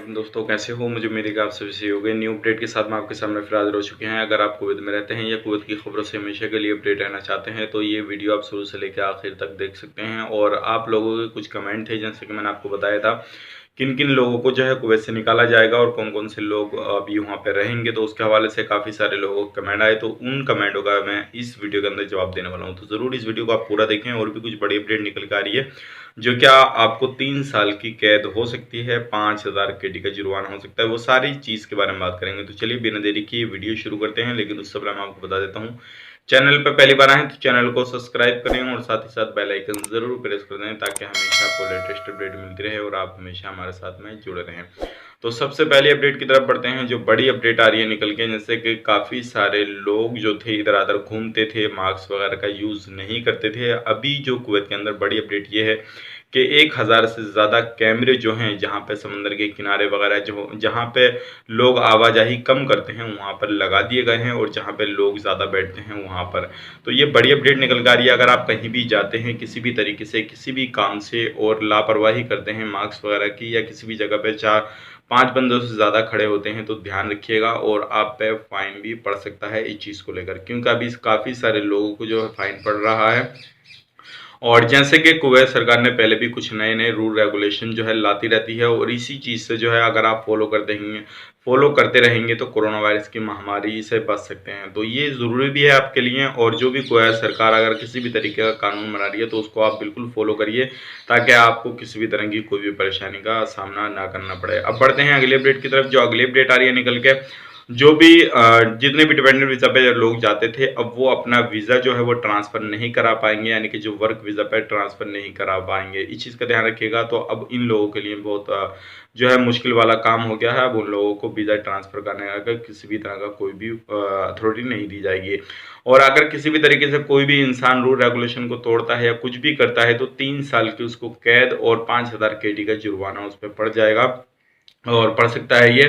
वालेकुम दोस्तों, कैसे हो? मुझे उम्मीद है कि आप सभी सही हो गए। न्यू अपडेट के साथ मैं आपके सामने फिर हाज़िर हो चुके हैं। अगर आप कुवैत में रहते हैं या कुवैत की खबरों से हमेशा के लिए अपडेट रहना चाहते हैं तो ये वीडियो आप शुरू से लेकर आखिर तक देख सकते हैं। और आप लोगों के कुछ कमेंट थे, जैसे कि मैंने आपको बताया था किन किन लोगों को जो है कुवैत से निकाला जाएगा और कौन कौन से लोग अभी वहाँ पे रहेंगे, तो उसके हवाले से काफ़ी सारे लोगों के कमेंट आए, तो उन कमेंटों का मैं इस वीडियो के अंदर जवाब देने वाला हूँ। तो ज़रूर इस वीडियो को आप पूरा देखें। और भी कुछ बड़ी अपडेट निकल के आ रही है, जो क्या आपको 3 साल की कैद हो सकती है, 5,000 केडी का जुर्माना हो सकता है, वो सारी चीज़ के बारे में बात करेंगे। तो चलिए बिना देरी किए वीडियो शुरू करते हैं। लेकिन उससे पहले मैं आपको बता देता हूँ, चैनल पर पहली बार आए तो चैनल को सब्सक्राइब करें और साथ ही साथ बेल आइकन ज़रूर प्रेस कर दें, ताकि हमेशा आपको लेटेस्ट अपडेट मिलती रहे और आप हमेशा हमारे साथ में जुड़े रहें। तो सबसे पहले अपडेट की तरफ बढ़ते हैं, जो बड़ी अपडेट आ रही है निकल के, जैसे कि काफ़ी सारे लोग जो थे इधर उधर घूमते थे, मास्क वगैरह का यूज़ नहीं करते थे। अभी जो कुवैत के अंदर बड़ी अपडेट ये है कि 1000 से ज़्यादा कैमरे जो हैं, जहाँ पे समंदर के किनारे वगैरह जो जहाँ पे लोग आवाजाही कम करते हैं वहाँ पर लगा दिए गए हैं, और जहाँ पे लोग ज़्यादा बैठते हैं वहाँ पर। तो ये बड़ी अपडेट निकल कर आ रही है। अगर आप कहीं भी जाते हैं किसी भी तरीके से, किसी भी काम से, और लापरवाही करते हैं मास्क वगैरह की, या किसी भी जगह पे 4-5 बंदों से ज़्यादा खड़े होते हैं, तो ध्यान रखिएगा और आप पे फाइन भी पड़ सकता है इस चीज़ को लेकर, क्योंकि अभी काफ़ी सारे लोगों को जो है फाइन पड़ रहा है। और जैसे कि कुवैत सरकार ने पहले भी कुछ नए नए रूल रेगुलेशन जो है लाती रहती है, और इसी चीज़ से जो है अगर आप फॉलो करते रहेंगे तो कोरोना वायरस की महामारी से बच सकते हैं। तो ये ज़रूरी भी है आपके लिए। और जो भी कुवैत सरकार अगर किसी भी तरीके का कानून बना रही है तो उसको आप बिल्कुल फॉलो करिए, ताकि आपको किसी भी तरह की कोई भी परेशानी का सामना ना करना पड़े। अब बढ़ते हैं अगली अपडेट की तरफ। जो अगली अपडेट आ रही है निकल के, जो भी जितने भी डिपेंडेंट वीज़ा पे लोग जाते थे, अब वो अपना वीज़ा जो है वो ट्रांसफ़र नहीं करा पाएंगे, यानी कि जो वर्क वीज़ा पे ट्रांसफ़र नहीं करा पाएंगे। इस चीज़ का ध्यान रखिएगा। तो अब इन लोगों के लिए बहुत जो है मुश्किल वाला काम हो गया है। अब उन लोगों को वीज़ा ट्रांसफ़र करने का किसी भी तरह का कोई भी अथॉरिटी नहीं दी जाएगी। और अगर किसी भी तरीके से कोई भी इंसान रूल रेगुलेशन को तोड़ता है या कुछ भी करता है, तो 3 साल की उसको कैद और 5,000 केडी का जुर्माना उस पर पड़ जाएगा, और पढ़ सकता है ये।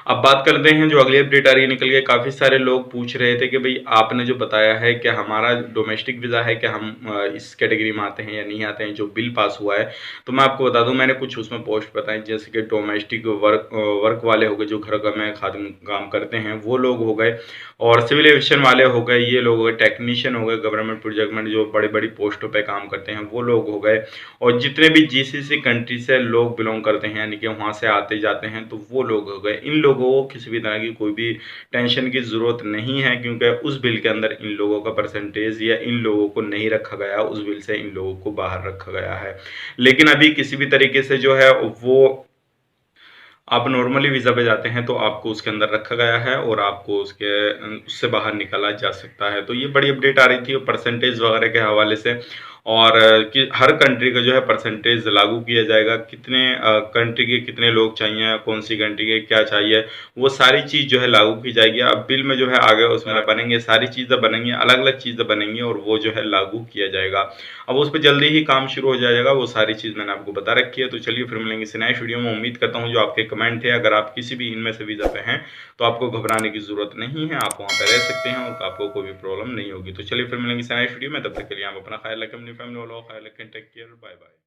अब बात करते हैं, जो अगली अपडेट आ रही है निकल के, काफ़ी सारे लोग पूछ रहे थे कि भाई आपने जो बताया है कि हमारा डोमेस्टिक वीज़ा है कि हम इस कैटेगरी में आते हैं या नहीं आते हैं, जो बिल पास हुआ है। तो मैं आपको बता दूं, मैंने कुछ उसमें पोस्ट बताए, जैसे कि डोमेस्टिक वर्क वाले हो गए, जो घर का में खादिम काम करते हैं वो लोग हो गए, और सिविल एविएशन वाले हो गए, ये लोग हो गए, टेक्नीशियन हो गए, गवर्नमेंट प्रोजेक्ट में जो बड़ी बड़ी पोस्टों पर काम करते हैं वो लोग हो गए, और जितने भी जीसीसी कंट्री से लोग बिलोंग करते हैं, यानी कि वहाँ से आते जाते हैं, तो वो लोग हो गए। इन लोगों को किसी भी तरह की कोई भी टेंशन की ज़रूरत नहीं है, क्योंकि उस बिल के अंदर इन लोगों का परसेंटेज या इन लोगों को नहीं रखा गया, उस बिल से इन लोगों को बाहर रखा गया है। लेकिन अभी किसी भी तरीके से जो है वो, आप नॉर्मली वीज़ा पे जाते हैं तो आपको उसके अंदर रखा गया है, और आपको उससे बाहर निकाला जा सकता है। तो ये बड़ी अपडेट आ रही थी परसेंटेज वगैरह के हवाले से, और कि हर कंट्री का जो है परसेंटेज लागू किया जाएगा, कितने कंट्री के कितने लोग चाहिए, कौन सी कंट्री के क्या चाहिए, वो सारी चीज़ जो है लागू की जाएगी। अब बिल में जो है आगे उसमें बनेंगे, सारी चीज़ें बनेंगी, अलग अलग चीज़ें बनेंगी, और वो जो है लागू किया जाएगा। अब उस पर जल्दी ही काम शुरू हो जाएगा। वो सारी चीज़ मैंने आपको बता रखी है। तो चलिए फिर मिलेंगे इस नए वीडियो में। उम्मीद करता हूँ जो आपके कमेंट थे, अगर आप किसी भी इनमें से वीज़ा पे हैं तो आपको घबराने की ज़रूरत नहीं है, आप वहाँ पे रह सकते हैं और आपको कोई भी प्रॉब्लम नहीं होगी। तो चलिए फिर मिलेंगे इस नए वीडियो में, तब तक के लिए आप अपना ख्याल रखें, अपनी फैमिली वालों का ख्याल रखें। Take care, bye bye.